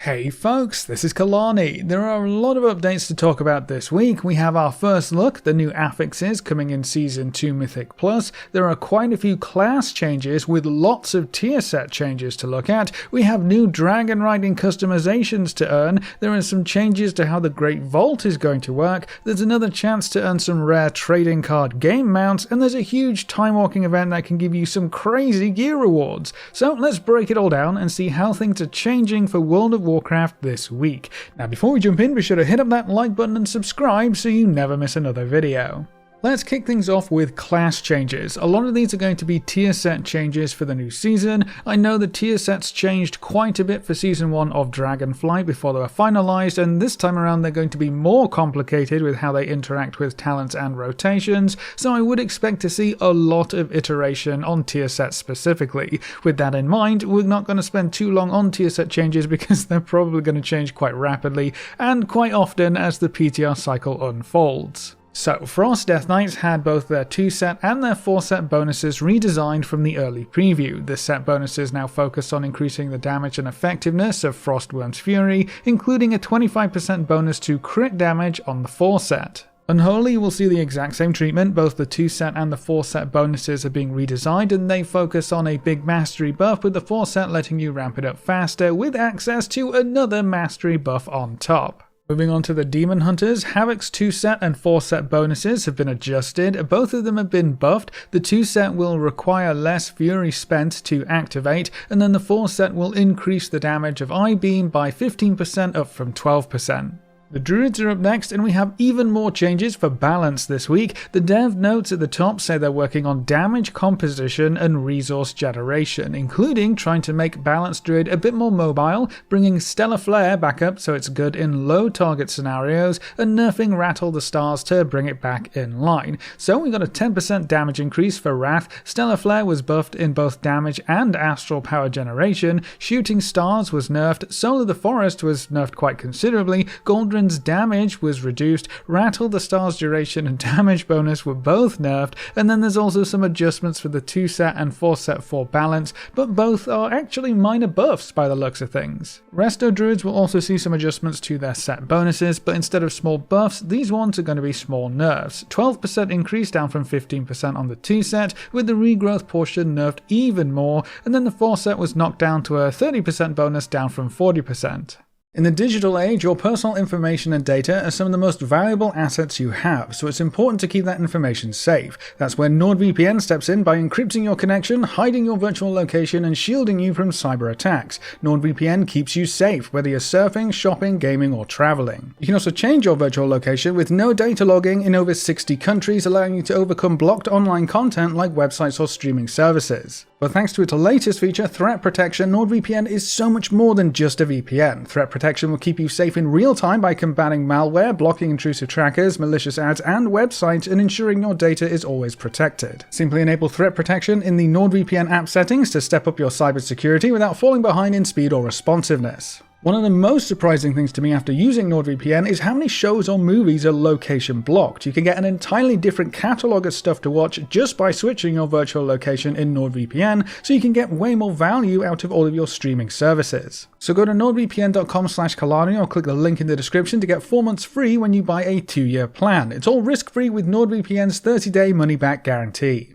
Hey folks, this is Kalani. There are a lot of updates to talk about this week. We have our first look, the new affixes coming in Season 2 Mythic Plus. There are quite a few class changes with lots of tier set changes to look at. We have new dragon riding customizations to earn. There are some changes to how the Great Vault is going to work. There's another chance to earn some rare trading card game mounts, and there's a huge time walking event that can give you some crazy gear rewards. So let's break it all down and see how things are changing for World of Warcraft this week. Now before we jump in, be sure to hit up that like button and subscribe so you never miss another video. Let's kick things off with class changes. A lot of these are going to be tier set changes for the new season. I know the tier sets changed quite a bit for Season 1 of Dragonflight before they were finalized, and this time around they're going to be more complicated with how they interact with talents and rotations, so I would expect to see a lot of iteration on tier sets specifically. With that in mind, we're not going to spend too long on tier set changes because they're probably going to change quite rapidly and quite often as the PTR cycle unfolds. So, Frost Death Knights had both their 2 set and their 4 set bonuses redesigned from the early preview. The set bonuses now focus on increasing the damage and effectiveness of Frostworm's Fury, including a 25% bonus to crit damage on the 4 set. Unholy will see the exact same treatment. Both the 2 set and the 4 set bonuses are being redesigned, and they focus on a big mastery buff, with the 4 set letting you ramp it up faster with access to another mastery buff on top. Moving on to the Demon Hunters, Havoc's 2 set and 4 set bonuses have been adjusted. Both of them have been buffed. The 2 set will require less Fury spent to activate, and then the 4 set will increase the damage of I-Beam by 15% up from 12%. The Druids are up next, and we have even more changes for balance this week. The dev notes at the top say they're working on damage composition and resource generation, including trying to make Balanced Druid a bit more mobile, bringing Stellar Flare back up so it's good in low target scenarios, and nerfing Rattle the Stars to bring it back in line. So we got a 10% damage increase for Wrath. Stellar Flare was buffed in both damage and astral power generation. Shooting Stars was nerfed. Solar the Forest was nerfed quite considerably. Galdrin's damage was reduced, Rattle the Stars duration and damage bonus were both nerfed, and then there's also some adjustments for the 2 set and 4 set for balance, but both are actually minor buffs by the looks of things. Resto Druids will also see some adjustments to their set bonuses, but instead of small buffs, these ones are going to be small nerfs. 12% increase down from 15% on the 2 set, with the regrowth portion nerfed even more, and then the 4 set was knocked down to a 30% bonus down from 40%. In the digital age, your personal information and data are some of the most valuable assets you have, so it's important to keep that information safe. That's where NordVPN steps in by encrypting your connection, hiding your virtual location, and shielding you from cyber attacks. NordVPN keeps you safe, whether you're surfing, shopping, gaming, or traveling. You can also change your virtual location with no data logging in over 60 countries, allowing you to overcome blocked online content like websites or streaming services. But thanks to its latest feature, Threat Protection, NordVPN is so much more than just a VPN. Threat Protection will keep you safe in real time by combating malware, blocking intrusive trackers, malicious ads, and websites, and ensuring your data is always protected. Simply enable Threat Protection in the NordVPN app settings to step up your cybersecurity without falling behind in speed or responsiveness. One of the most surprising things to me after using NordVPN is how many shows or movies are location blocked. You can get an entirely different catalogue of stuff to watch just by switching your virtual location in NordVPN, so you can get way more value out of all of your streaming services. So go to nordvpn.com/Kalani or click the link in the description to get 4 months free when you buy a 2-year plan. It's all risk-free with NordVPN's 30-day money-back guarantee.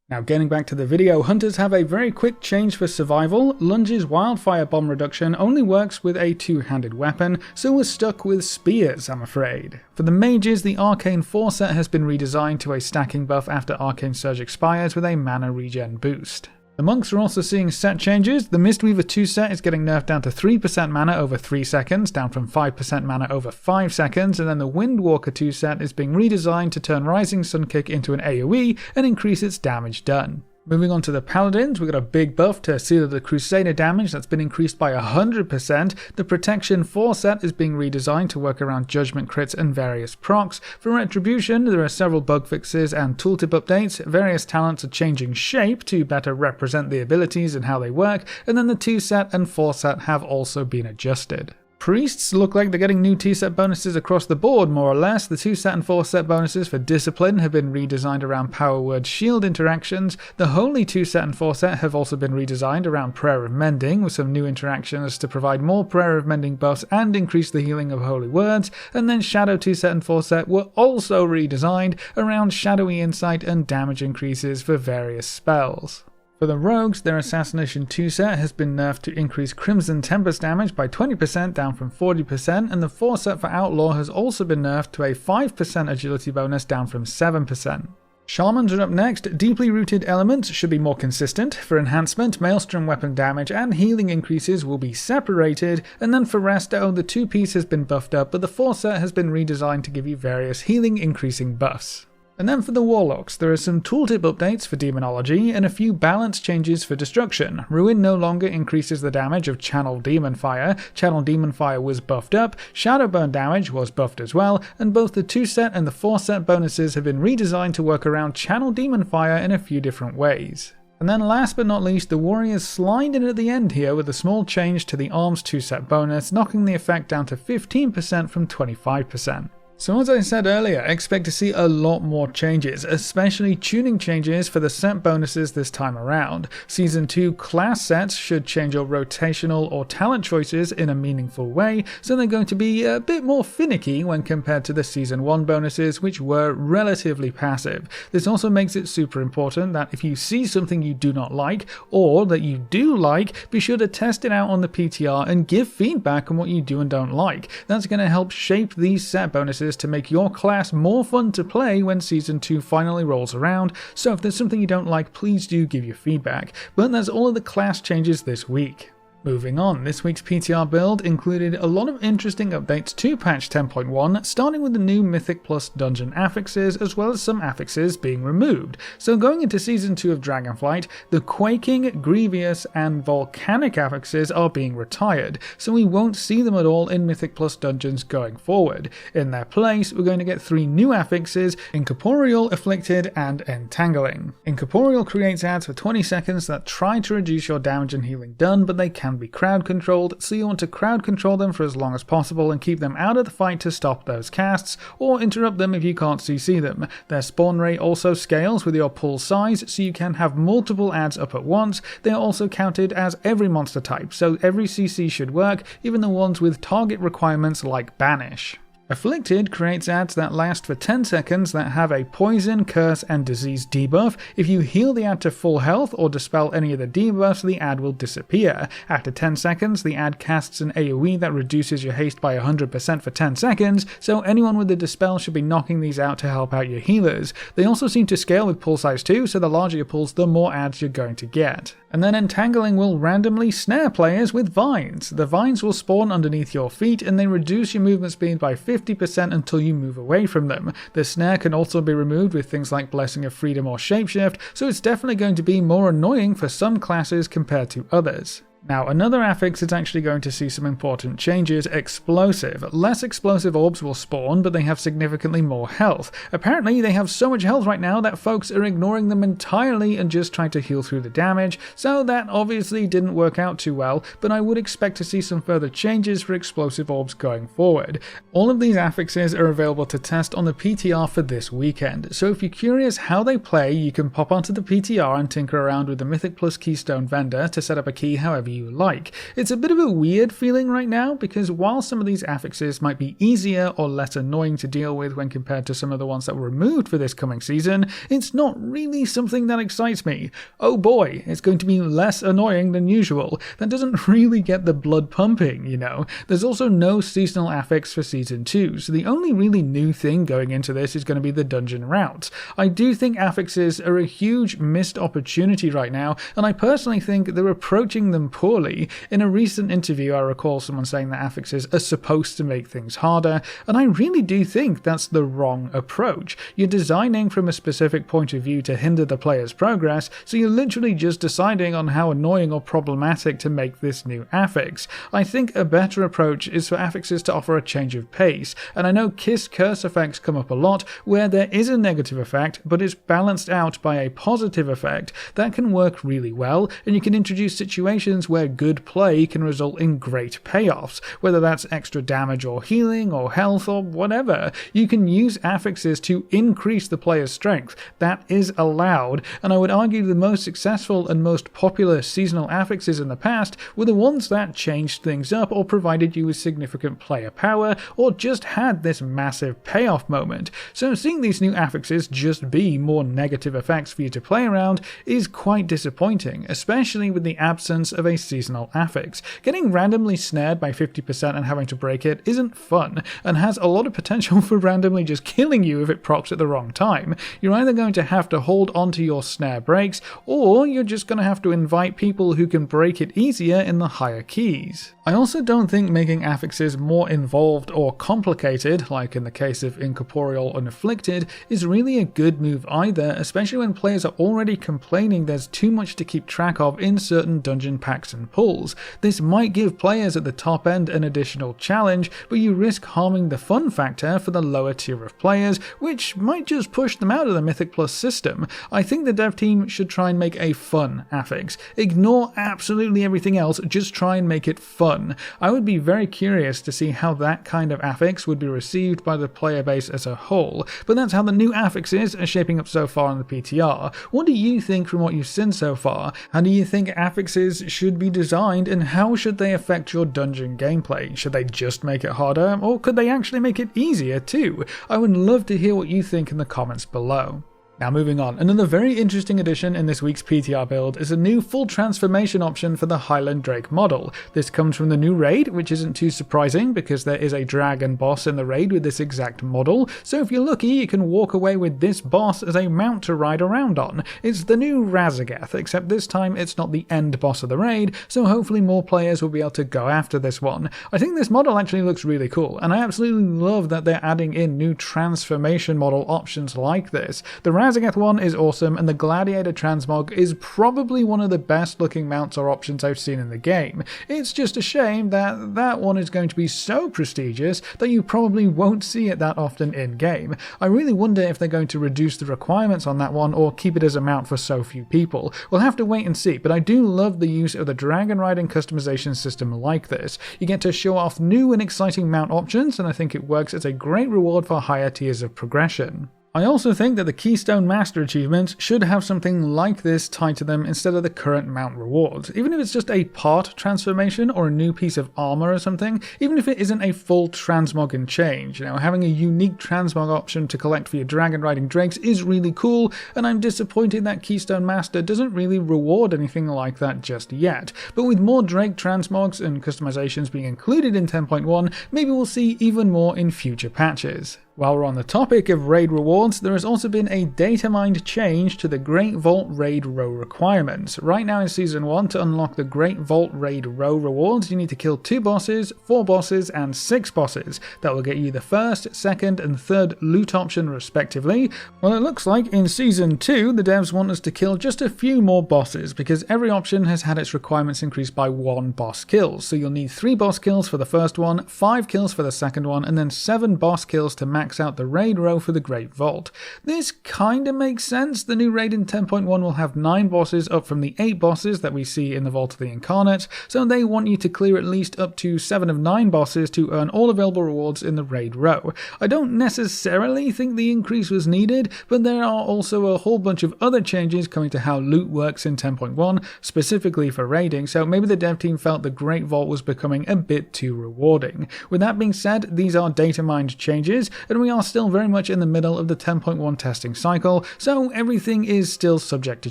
Now getting back to the video, hunters have a very quick change for survival. Lunge's wildfire bomb reduction only works with a 2-handed weapon, so we're stuck with spears, I'm afraid. For the mages, the Arcane 4 set has been redesigned to a stacking buff after Arcane Surge expires with a mana regen boost. The monks are also seeing set changes. The Mistweaver 2 set is getting nerfed down to 3% mana over 3 seconds, down from 5% mana over 5 seconds, and then the Windwalker 2 set is being redesigned to turn Rising Sun Kick into an AoE and increase its damage done. Moving on to the Paladins, we got a big buff to Seal of the Crusader damage that's been increased by 100%. The Protection 4 set is being redesigned to work around Judgment crits and various procs. For Retribution, there are several bug fixes and tooltip updates. Various talents are changing shape to better represent the abilities and how they work, and then the 2 set and 4 set have also been adjusted. Priests look like they're getting new 2-set bonuses across the board, more or less. The 2-set and 4-set bonuses for Discipline have been redesigned around power word shield interactions. The Holy 2-set and 4-set have also been redesigned around Prayer of Mending, with some new interactions to provide more Prayer of Mending buffs and increase the healing of holy words. And then Shadow 2-set and 4-set were also redesigned around shadowy insight and damage increases for various spells. For the Rogues, their Assassination 2-set has been nerfed to increase Crimson Tempest damage by 20% down from 40%, and the 4-set for Outlaw has also been nerfed to a 5% agility bonus down from 7%. Shamans are up next. Deeply rooted elements should be more consistent. For enhancement, Maelstrom weapon damage and healing increases will be separated, and then for Resto, the 2-piece has been buffed up, but the 4-set has been redesigned to give you various healing increasing buffs. And then for the Warlocks, there are some tooltip updates for Demonology and a few balance changes for Destruction. Ruin no longer increases the damage of Channel Demon Fire. Channel Demon Fire was buffed up, Shadowburn damage was buffed as well, and both the 2-set and the 4-set bonuses have been redesigned to work around Channel Demon Fire in a few different ways. And then last but not least, the Warriors slide in at the end here with a small change to the Arms 2-set bonus, knocking the effect down to 15% from 25%. So as I said earlier, expect to see a lot more changes, especially tuning changes for the set bonuses this time around. Season 2 class sets should change your rotational or talent choices in a meaningful way, so they're going to be a bit more finicky when compared to the Season 1 bonuses, which were relatively passive. This also makes it super important that if you see something you do not like, or that you do like, be sure to test it out on the PTR and give feedback on what you do and don't like. That's going to help shape these set bonuses to make your class more fun to play when Season 2 finally rolls around, so if there's something you don't like, please do give your feedback. But that's all of the class changes this week. Moving on, this week's PTR build included a lot of interesting updates to patch 10.1, starting with the new Mythic Plus dungeon affixes, as well as some affixes being removed. So going into Season 2 of Dragonflight, the Quaking, Grievous, and Volcanic affixes are being retired, so we won't see them at all in Mythic Plus dungeons going forward. In their place, we're going to get 3 new affixes: Incorporeal, Afflicted, and Entangling. Incorporeal creates ads for 20 seconds that try to reduce your damage and healing done, but they can be crowd controlled, so you want to crowd control them for as long as possible and keep them out of the fight to stop those casts, or interrupt them if you can't CC them. Their spawn rate also scales with your pull size, so you can have multiple ads up at once. They are also counted as every monster type, so every CC should work, even the ones with target requirements like Banish. Afflicted creates ads that last for 10 seconds that have a poison, curse, and disease debuff. If you heal the ad to full health or dispel any of the debuffs, the ad will disappear. After 10 seconds, the ad casts an AoE that reduces your haste by 100% for 10 seconds, so anyone with the dispel should be knocking these out to help out your healers. They also seem to scale with pull size too, so the larger your pulls, the more ads you're going to get. And then Entangling will randomly snare players with vines. The vines will spawn underneath your feet and they reduce your movement speed by 50% until you move away from them. The snare can also be removed with things like Blessing of Freedom or Shapeshift, so it's definitely going to be more annoying for some classes compared to others. Now, another affix is actually going to see some important changes. Explosive. Less explosive orbs will spawn, but they have significantly more health. Apparently, they have so much health right now that folks are ignoring them entirely and just trying to heal through the damage, so that obviously didn't work out too well, but I would expect to see some further changes for explosive orbs going forward. All of these affixes are available to test on the PTR for this weekend, so if you're curious how they play, you can pop onto the PTR and tinker around with the Mythic Plus Keystone vendor to set up a key however you like. It's a bit of a weird feeling right now because while some of these affixes might be easier or less annoying to deal with when compared to some of the ones that were removed for this coming season, it's not really something that excites me. Oh boy, it's going to be less annoying than usual. That doesn't really get the blood pumping, you know. There's also no seasonal affix for Season 2, so the only really new thing going into this is going to be the dungeon routes. I do think affixes are a huge missed opportunity right now, and I personally think they're approaching them poorly. In a recent interview, I recall someone saying that affixes are supposed to make things harder, and I really do think that's the wrong approach. You're designing from a specific point of view to hinder the player's progress, so you're literally just deciding on how annoying or problematic to make this new affix. I think a better approach is for affixes to offer a change of pace, and I know Kiss curse effects come up a lot where there is a negative effect, but it's balanced out by a positive effect. That can work really well, and you can introduce situations where good play can result in great payoffs, whether that's extra damage or healing or health or whatever. You can use affixes to increase the player's strength. That is allowed, and I would argue the most successful and most popular seasonal affixes in the past were the ones that changed things up or provided you with significant player power or just had this massive payoff moment. So seeing these new affixes just be more negative effects for you to play around is quite disappointing, especially with the absence of a seasonal affix. Getting randomly snared by 50% and having to break it isn't fun, and has a lot of potential for randomly just killing you if it procs at the wrong time. You're either going to have to hold onto your snare breaks, or you're just going to have to invite people who can break it easier in the higher keys. I also don't think making affixes more involved or complicated, like in the case of Incorporeal and Afflicted, is really a good move either, especially when players are already complaining there's too much to keep track of in certain dungeon packs and pulls. This might give players at the top end an additional challenge, but you risk harming the fun factor for the lower tier of players, which might just push them out of the Mythic Plus system. I think the dev team should try and make a fun affix. Ignore absolutely everything else, just try and make it fun. I would be very curious to see how that kind of affix would be received by the player base as a whole, but that's how the new affixes are shaping up so far in the PTR. What do you think from what you've seen so far? How do you think affixes should be designed, and how should they affect your dungeon gameplay? Should they just make it harder, or could they actually make it easier too? I would love to hear what you think in the comments below. Now moving on, another very interesting addition in this week's PTR build is a new full transformation option for the Highland Drake model. This comes from the new raid, which isn't too surprising because there is a dragon boss in the raid with this exact model, so if you're lucky you can walk away with this boss as a mount to ride around on. It's the new Razagath, except this time it's not the end boss of the raid, so hopefully more players will be able to go after this one. I think this model actually looks really cool, and I absolutely love that they're adding in new transformation model options like this. The Razagath one is awesome, and the Gladiator Transmog is probably one of the best looking mounts or options I've seen in the game. It's just a shame that that one is going to be so prestigious that you probably won't see it that often in game. I really wonder if they're going to reduce the requirements on that one or keep it as a mount for so few people. We'll have to wait and see, but I do love the use of the dragon riding customization system like this. You get to show off new and exciting mount options, and I think it works as a great reward for higher tiers of progression. I also think that the Keystone Master achievements should have something like this tied to them instead of the current mount rewards. Even if it's just a part transformation or a new piece of armor or something, even if it isn't a full transmog and change, having a unique transmog option to collect for your dragon riding drakes is really cool, and I'm disappointed that Keystone Master doesn't really reward anything like that just yet. But with more drake transmogs and customizations being included in 10.1, maybe we'll see even more in future patches. While we're on the topic of raid rewards, there has also been a data mined change to the Great Vault raid row requirements. Right now in Season 1, to unlock the Great Vault raid row rewards, you need to kill 2 bosses, 4 bosses, and 6 bosses. That will get you the first, second, and third loot option respectively. Well, it looks like in Season 2, the devs want us to kill just a few more bosses, because every option has had its requirements increased by 1 boss kill. So you'll need 3 boss kills for the first one, 5 kills for the second one, and then 7 boss kills to max out the raid row for the Great Vault. This kinda makes sense. The new raid in 10.1 will have 9 bosses up from the 8 bosses that we see in the Vault of the Incarnate, so they want you to clear at least up to 7 of 9 bosses to earn all available rewards in the raid row. I don't necessarily think the increase was needed, but there are also a whole bunch of other changes coming to how loot works in 10.1, specifically for raiding, so maybe the dev team felt the Great Vault was becoming a bit too rewarding. With that being said, these are data mined changes, and we are still very much in the middle of the 10.1 testing cycle, so everything is still subject to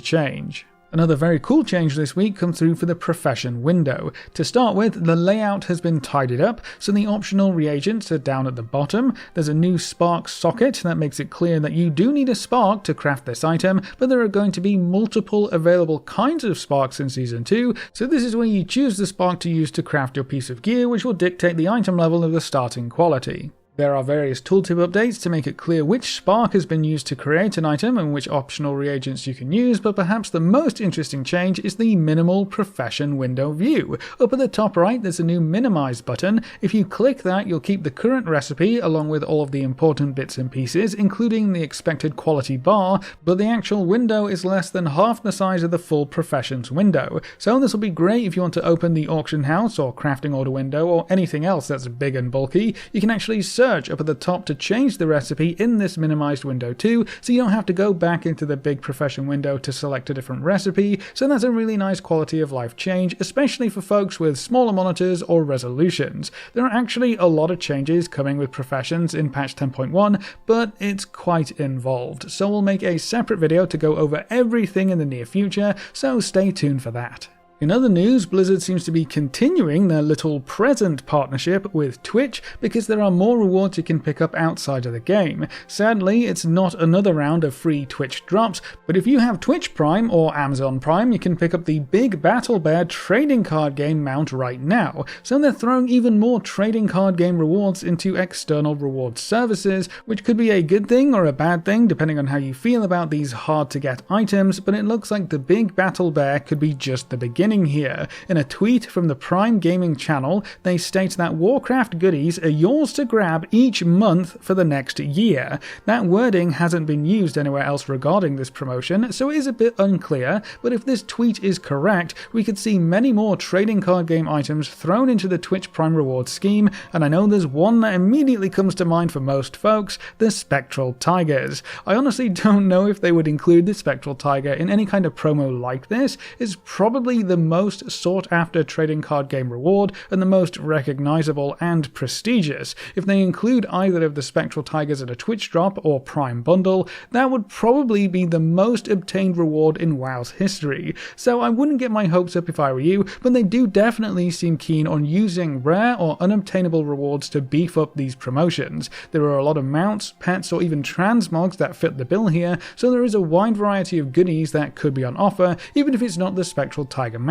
change. Another very cool change this week comes through for the profession window. To start with, the layout has been tidied up, so the optional reagents are down at the bottom. There's a new spark socket that makes it clear that you do need a spark to craft this item, but there are going to be multiple available kinds of sparks in Season 2, so this is where you choose the spark to use to craft your piece of gear, which will dictate the item level of the starting quality. There are various tooltip updates to make it clear which spark has been used to create an item and which optional reagents you can use, but perhaps the most interesting change is the minimal profession window view. Up at the top right there's a new minimize button. If you click that, you'll keep the current recipe along with all of the important bits and pieces, including the expected quality bar, but the actual window is less than half the size of the full professions window. So this will be great if you want to open the auction house or crafting order window or anything else that's big and bulky. You can actually search up at the top to change the recipe in this minimized window too, so you don't have to go back into the big profession window to select a different recipe. So that's a really nice quality of life change, especially for folks with smaller monitors or resolutions. There are actually a lot of changes coming with professions in patch 10.1, but it's quite involved, so we'll make a separate video to go over everything in the near future, so stay tuned for that. In other news, Blizzard seems to be continuing their little present partnership with Twitch because there are more rewards you can pick up outside of the game. Sadly, it's not another round of free Twitch drops, but if you have Twitch Prime or Amazon Prime, you can pick up the Big Battle Bear trading card game mount right now. So they're throwing even more trading card game rewards into external reward services, which could be a good thing or a bad thing depending on how you feel about these hard to get items, but it looks like the Big Battle Bear could be just the beginning here. In a tweet from the Prime Gaming channel, they state that Warcraft goodies are yours to grab each month for the next year. That wording hasn't been used anywhere else regarding this promotion, so it is a bit unclear, but if this tweet is correct, we could see many more trading card game items thrown into the Twitch Prime rewards scheme, and I know there's one that immediately comes to mind for most folks, the Spectral Tigers. I honestly don't know if they would include the Spectral Tiger in any kind of promo like this. It's probably the most sought after trading card game reward and the most recognizable and prestigious. If they include either of the Spectral Tigers in a Twitch drop or Prime bundle, that would probably be the most obtained reward in WoW's history. So I wouldn't get my hopes up if I were you, but they do definitely seem keen on using rare or unobtainable rewards to beef up these promotions. There are a lot of mounts, pets, or even transmogs that fit the bill here, so there is a wide variety of goodies that could be on offer, even if it's not the Spectral Tiger mount.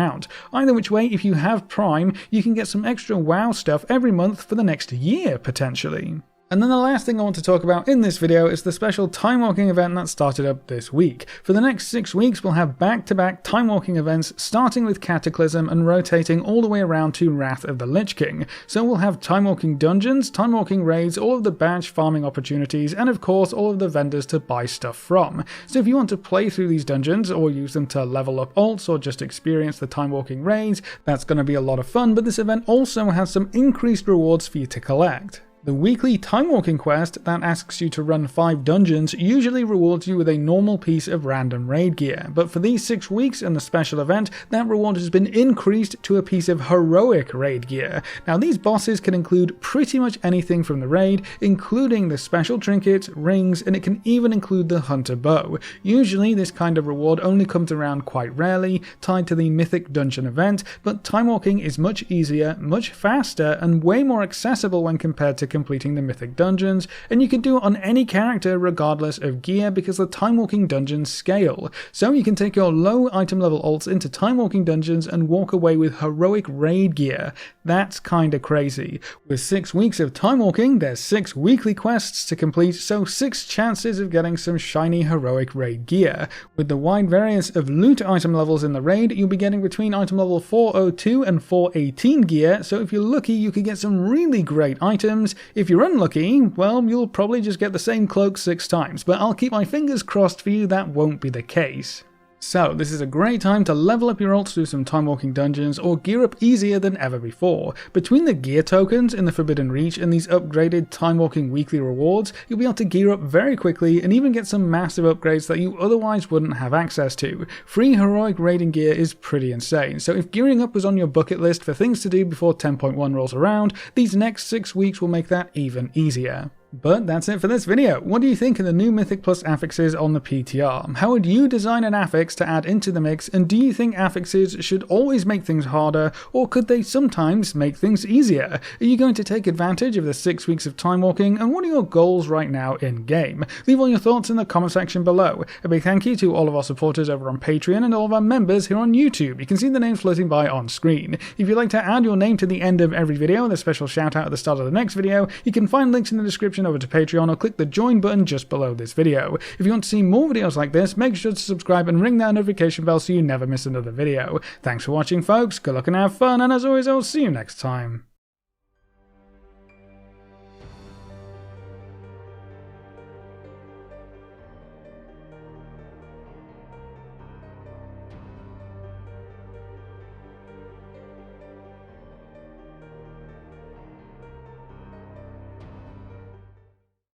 Either which way, if you have Prime, you can get some extra WoW stuff every month for the next year, potentially. And then the last thing I want to talk about in this video is the special timewalking event that started up this week. For the next 6 weeks, we'll have back-to-back timewalking events, starting with Cataclysm and rotating all the way around to Wrath of the Lich King. So we'll have timewalking dungeons, timewalking raids, all of the badge farming opportunities, and of course all of the vendors to buy stuff from. So if you want to play through these dungeons or use them to level up alts or just experience the timewalking raids, that's going to be a lot of fun, but this event also has some increased rewards for you to collect. The weekly timewalking quest that asks you to run 5 dungeons usually rewards you with a normal piece of random raid gear, but for these 6 weeks and the special event, that reward has been increased to a piece of heroic raid gear. Now these bosses can include pretty much anything from the raid, including the special trinkets, rings, and it can even include the hunter bow. Usually this kind of reward only comes around quite rarely, tied to the Mythic Dungeon event, but timewalking is much easier, much faster, and way more accessible when compared to completing the Mythic Dungeons, and you can do it on any character regardless of gear because the timewalking dungeons scale. So you can take your low item level alts into timewalking dungeons and walk away with heroic raid gear. That's kinda crazy. With 6 weeks of timewalking, there's 6 weekly quests to complete, so 6 chances of getting some shiny heroic raid gear. With the wide variance of loot item levels in the raid, you'll be getting between item level 402 and 418 gear, so if you're lucky you could get some really great items. If you're unlucky, well, you'll probably just get the same cloak 6 times, but I'll keep my fingers crossed for you that won't be the case. So this is a great time to level up your alts through some timewalking dungeons or gear up easier than ever before. Between the gear tokens in the Forbidden Reach and these upgraded timewalking weekly rewards, you'll be able to gear up very quickly and even get some massive upgrades that you otherwise wouldn't have access to. Free heroic raiding gear is pretty insane, so if gearing up was on your bucket list for things to do before 10.1 rolls around, these next 6 weeks will make that even easier. But that's it for this video. What do you think of the new Mythic Plus affixes on the PTR? How would you design an affix to add into the mix, and do you think affixes should always make things harder, or could they sometimes make things easier? Are you going to take advantage of the 6 weeks of time walking, and what are your goals right now in game? Leave all your thoughts in the comment section below. A big thank you to all of our supporters over on Patreon and all of our members here on YouTube. You can see the names floating by on screen. If you'd like to add your name to the end of every video and a special shout out at the start of the next video, you can find links in the description over to Patreon or click the join button just below this video. If you want to see more videos like this, make sure to subscribe and ring that notification bell so you never miss another video. Thanks for watching folks, good luck and have fun, and as always I'll see you next time.